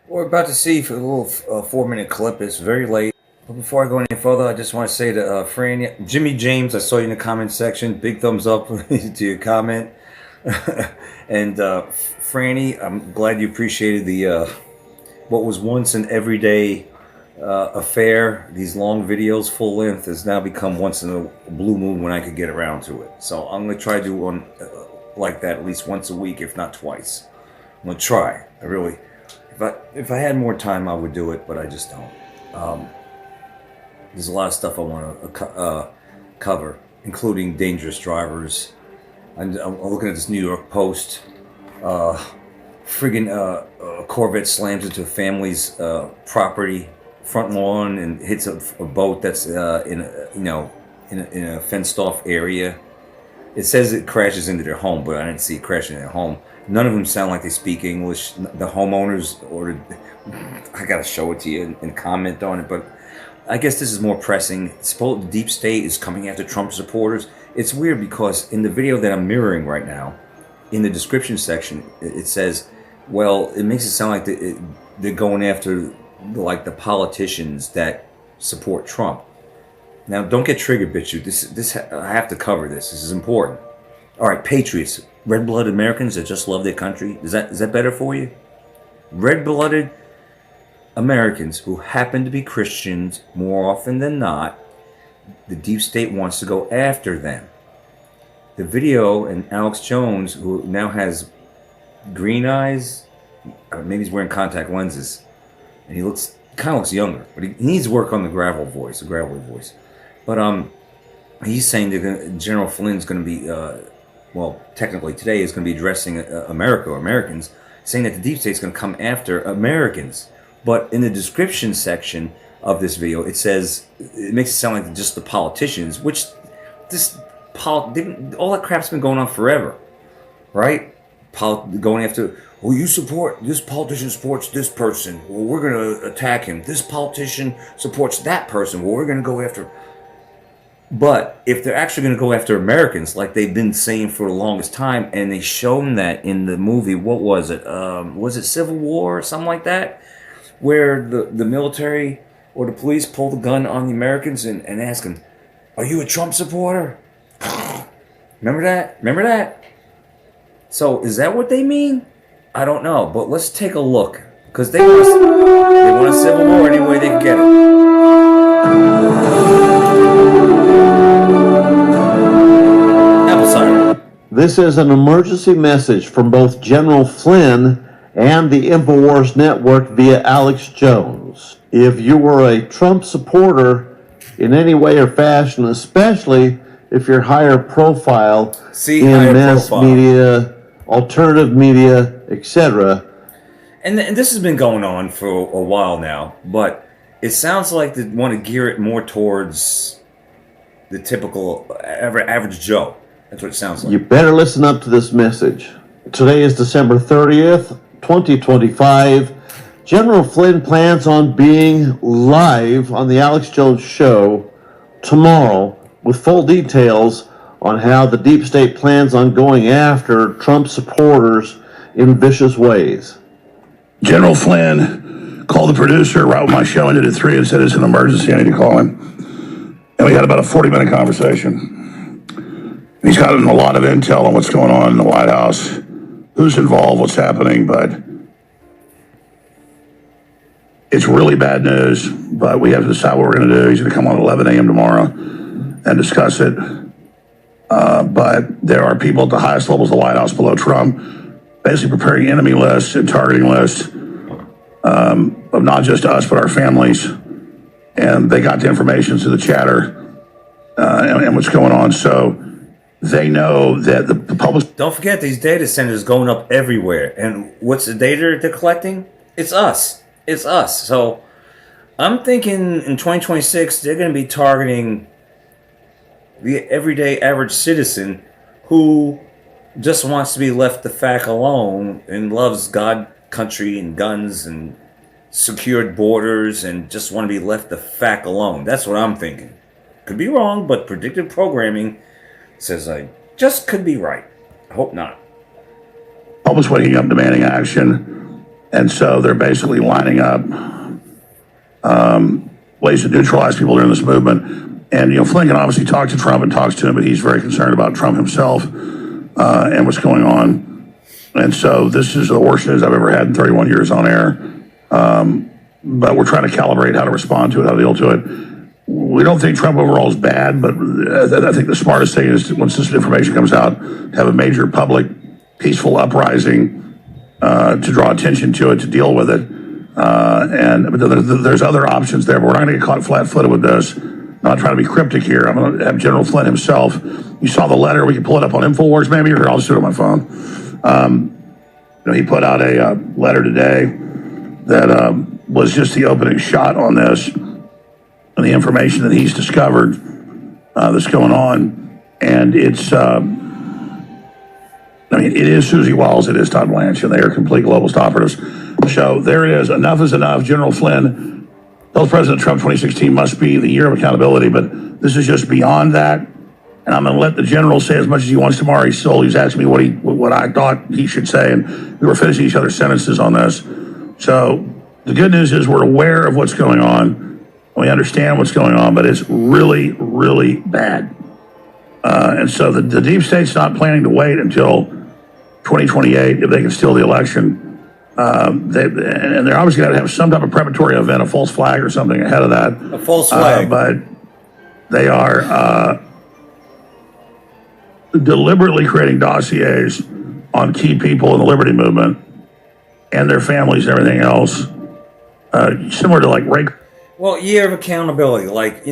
We're about to see for a little 4-minute clip. It's very late. But before I go any further, I just want to say to Fran, Jimmy James, I saw you in the comment section. Big thumbs up to your comment. And Franny, I'm glad you appreciated the what was once an everyday affair. These long videos, full length, has now become once in a blue moon when I could get around to it. So I'm going to try to do one like that at least once a week, if not twice. I'm going to try. I really... If I had more time, I would do it, but I just don't. There's a lot of stuff I want to cover, including dangerous drivers. I'm looking at this New York Post. Corvette slams into a family's property front lawn and hits a boat that's in a fenced-off area. It says it crashes into their home, but I didn't see it crashing in their home. None of them sound like they speak English. The homeowners ordered... I gotta show it to you and comment on it, but I guess this is more pressing. The deep state is coming after Trump supporters. It's weird because in the video that I'm mirroring right now, in the description section, it says, well, it makes it sound like they're going after like the politicians that support Trump. Now, don't get triggered, bitch. I have to cover this. This is important. All right, patriots, red-blooded Americans that just love their country. Is that better for you? Red-blooded Americans who happen to be Christians more often than not. The deep state wants to go after them. The video, and Alex Jones, who now has green eyes, maybe he's wearing contact lenses, and he kind of looks younger, but he needs to work on the gravelly voice. But he's saying that General Flynn's going to be, technically today is going to be addressing Americans, saying that the deep state's going to come after Americans. But in the description section of this video, it says, it makes it sound like just the politicians, which all that crap's been going on forever, right? Going after, well, this politician supports this person, well, we're going to attack him. This politician supports that person, well, we're going to go after... But if they're actually going to go after Americans, like they've been saying for the longest time, and they've shown that in the movie, what was it? Was it Civil War or something like that? Where the military or the police pull the gun on the Americans and ask them, are you a Trump supporter? Remember that? So is that what they mean? I don't know, but let's take a look. Because they want a civil war any way they can get it. This is an emergency message from both General Flynn and the InfoWars Network via Alex Jones. If you were a Trump supporter in any way or fashion, especially if you're higher profile in mass media, alternative media, etc. And this has been going on for a while now, but it sounds like they want to gear it more towards the typical average Joe. That's what it sounds like. You better listen up to this message. Today is December 30th, 2025. General Flynn plans on being live on the Alex Jones Show tomorrow with full details on how the deep state plans on going after Trump supporters in vicious ways. General Flynn called the producer right when my show ended at 3 and said it's an emergency, I need to call him. And we had about a 40-minute conversation. He's gotten a lot of intel on what's going on in the White House, who's involved, what's happening, but it's really bad news, but we have to decide what we're going to do. He's going to come on at 11 a.m. tomorrow and discuss it. But there are people at the highest levels of the White House below Trump basically preparing enemy lists and targeting lists of not just us, but our families. And they got the information through the chatter and what's going on. So they know that the public... Don't forget, these data centers going up everywhere. And what's the data they're collecting? It's us. It's us. So I'm thinking in 2026, they're going to be targeting the everyday average citizen who just wants to be left the fact alone and loves God, country, and guns and secured borders and just want to be left the fact alone. That's what I'm thinking. Could be wrong, but predictive programming says I just could be right. I hope not. Public's waking up demanding action. And so they're basically lining up ways to neutralize people during this movement. And, Flynn can obviously talk to Trump and talks to him, but he's very concerned about Trump himself and what's going on. And so this is the worst news I've ever had in 31 years on air. But we're trying to calibrate how to respond to it, how to deal to it. We don't think Trump overall is bad, but I think the smartest thing is once this information comes out, have a major public, peaceful uprising to draw attention to it, to deal with it. But there's other options there, but we're not going to get caught flat-footed with this. Not trying to be cryptic here. I'm going to have General Flynn himself. You saw the letter. We can pull it up on InfoWars maybe, or I'll just do it on my phone. He put out a letter today that was just the opening shot on this and the information that he's discovered that's going on. And it's, it is Susie Wiles, it is Todd Blanche, and they are complete globalist operatives. So there it is. Enough is enough. General Flynn tells President Trump 2016 must be the year of accountability, but this is just beyond that. And I'm going to let the general say as much as he wants tomorrow. He's asking me what I thought he should say, and we were finishing each other's sentences on this. So the good news is we're aware of what's going on. We understand what's going on, but it's really, really bad. And so the deep state's not planning to wait until 2028 if they can steal the election. And they're obviously going to have some type of preparatory event, a false flag or something ahead of that. A false flag. But they are deliberately creating dossiers on key people in the liberty movement and their families and everything else, similar to like rape. Well, year of accountability, like,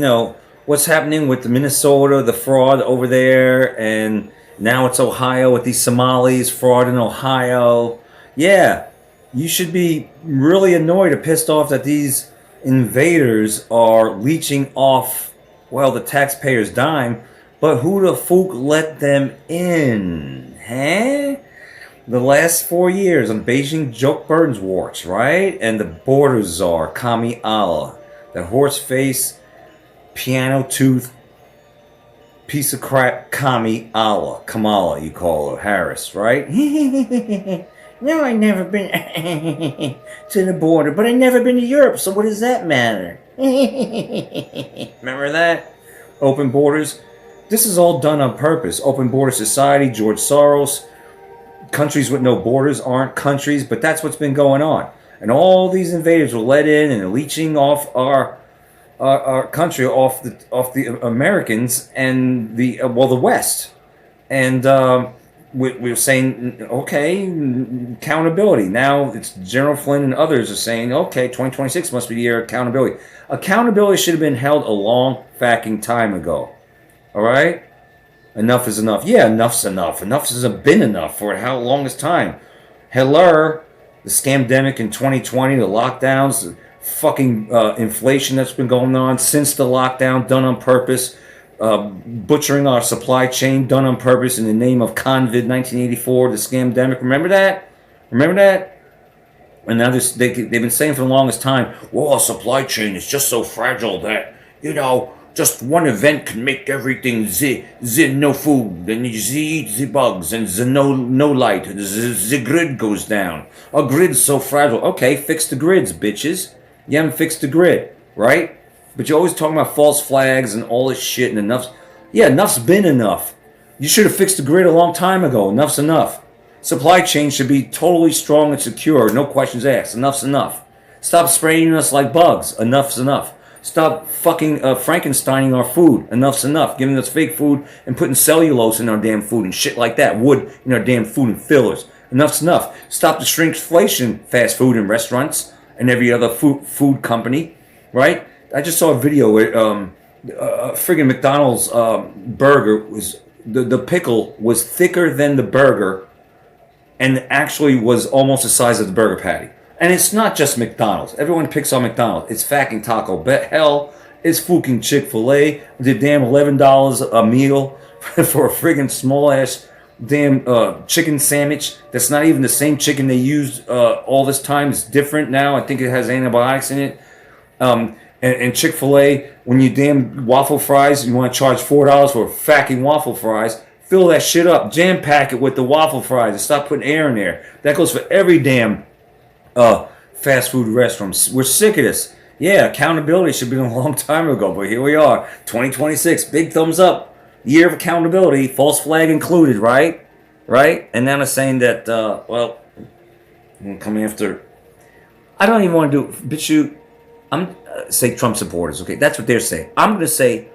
what's happening with the Minnesota, the fraud over there, and now it's Ohio with these Somalis, fraud in Ohio. Yeah, you should be really annoyed or pissed off that these invaders are leeching off, the taxpayers' dime, but who the fuck let them in, huh? The last 4 years on Beijing joke Burns warts, right? And the border czar, Kami Allah. The horse face, piano tooth, piece of crap, Kamala, you call her, Harris, right? No, I never been to the border, but I never been to Europe, so what does that matter? Remember that? Open borders. This is all done on purpose. Open border society, George Soros. Countries with no borders aren't countries, but that's what's been going on. And all these invaders were let in and leeching off our country, off the Americans and the West. And we're saying, okay, accountability. Now it's General Flynn and others are saying, okay, 2026 must be the year of accountability. Accountability should have been held a long fucking time ago. All right? Enough is enough. Yeah, enough's enough. Enough hasn't been enough for how longest time. Hello. The scamdemic in 2020, the lockdowns, the fucking inflation that's been going on since the lockdown, done on purpose, butchering our supply chain, done on purpose in the name of COVID 1984, the scamdemic. Remember that? And now they've been saying for the longest time, well, our supply chain is just so fragile that, just one event can make everything no food, and you eat the bugs, and no light, the grid goes down. Our grid's so fragile. Okay, fix the grids, bitches. You haven't fixed the grid, right? But you're always talking about false flags and all this shit and enough's. Yeah, enough's been enough. You should have fixed the grid a long time ago. Enough's enough. Supply chain should be totally strong and secure. No questions asked. Enough's enough. Stop spraying us like bugs. Enough's enough. Stop fucking Frankensteining our food. Enough's enough. Giving us fake food and putting cellulose in our damn food and shit like that. Wood in our damn food and fillers. Enough's enough. Stop the shrinkflation fast food in restaurants and every other food company. Right? I just saw a video where friggin' McDonald's burger was... The pickle was thicker than the burger and actually was almost the size of the burger patty. And it's not just McDonald's. Everyone picks on McDonald's. It's fucking Taco Bell. Hell, it's fucking Chick-fil-A. The damn $11 a meal for a friggin' small-ass damn chicken sandwich. That's not even the same chicken they used all this time. It's different now. I think it has antibiotics in it. And Chick-fil-A, when you damn waffle fries, you want to charge $4 for fucking waffle fries. Fill that shit up. Jam pack it with the waffle fries and stop putting air in there. That goes for every damn fast food restaurants. We're sick of this. Yeah, accountability should have been a long time ago, but here we are, 2026. Big thumbs up. Year of accountability, false flag included, right? Right? And now they're saying that, well, I'm gonna come after. I don't even want to do, but I'm say Trump supporters. Okay, that's what they're saying. I'm gonna say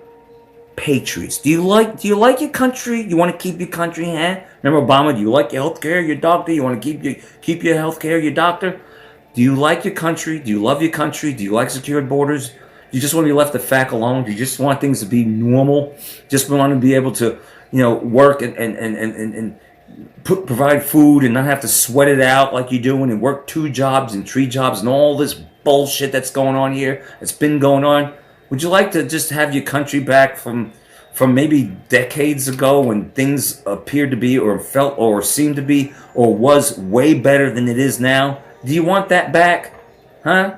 patriots. Do you like your country? You want to keep your country, huh? Remember Obama? Do you like your health care, your doctor? You want to keep your health care, your doctor? Do you like your country? Do you love your country? Do you like secured borders? Do you just want to be left the fact alone? Do you just want things to be normal? Just want to be able to, work and provide food and not have to sweat it out like you're doing and work 2 jobs and 3 jobs and all this bullshit that's going on here, that's been going on? Would you like to just have your country back from maybe decades ago when things appeared to be or felt or seemed to be or was way better than it is now? Do you want that back? Huh?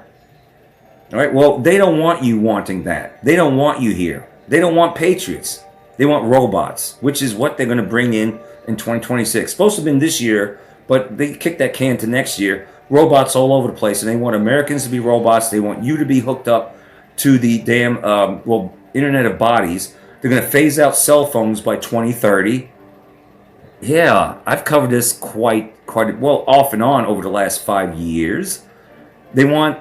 All right, well, they don't want you wanting that. They don't want you here. They don't want patriots. They want robots, which is what they're going to bring in 2026. Supposed to have been this year, but they kicked that can to next year. Robots all over the place, and they want Americans to be robots. They want you to be hooked up to the damn, Internet of Bodies. They're going to phase out cell phones by 2030. Yeah, I've covered this quite well off and on over the last 5 years. They want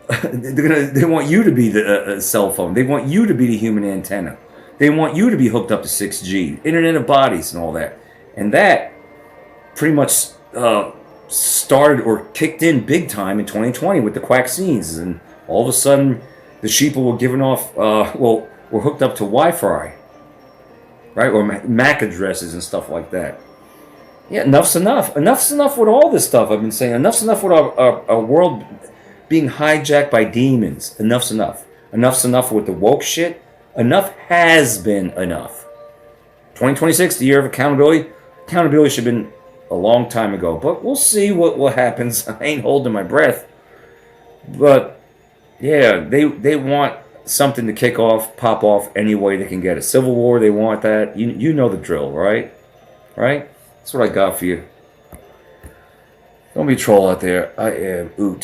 they want you to be the cell phone. They want you to be the human antenna. They want you to be hooked up to 6G, Internet of Bodies, and all that. And that pretty much started or kicked in big time in 2020 with the vaccines, and all of a sudden the sheeple were giving off were hooked up to Wi-Fi. Right, or MAC addresses and stuff like that. Yeah, enough's enough. Enough's enough with all this stuff I've been saying. Enough's enough with our world being hijacked by demons. Enough's enough. Enough's enough with the woke shit. Enough has been enough. 2026, the year of accountability. Accountability should have been a long time ago, but we'll see what happens. I ain't holding my breath. But yeah, they want something to pop off any way they can get it. Civil war, they want that. You know the drill, right? Right? That's what I got for you. Don't be a troll out there. I am Oot.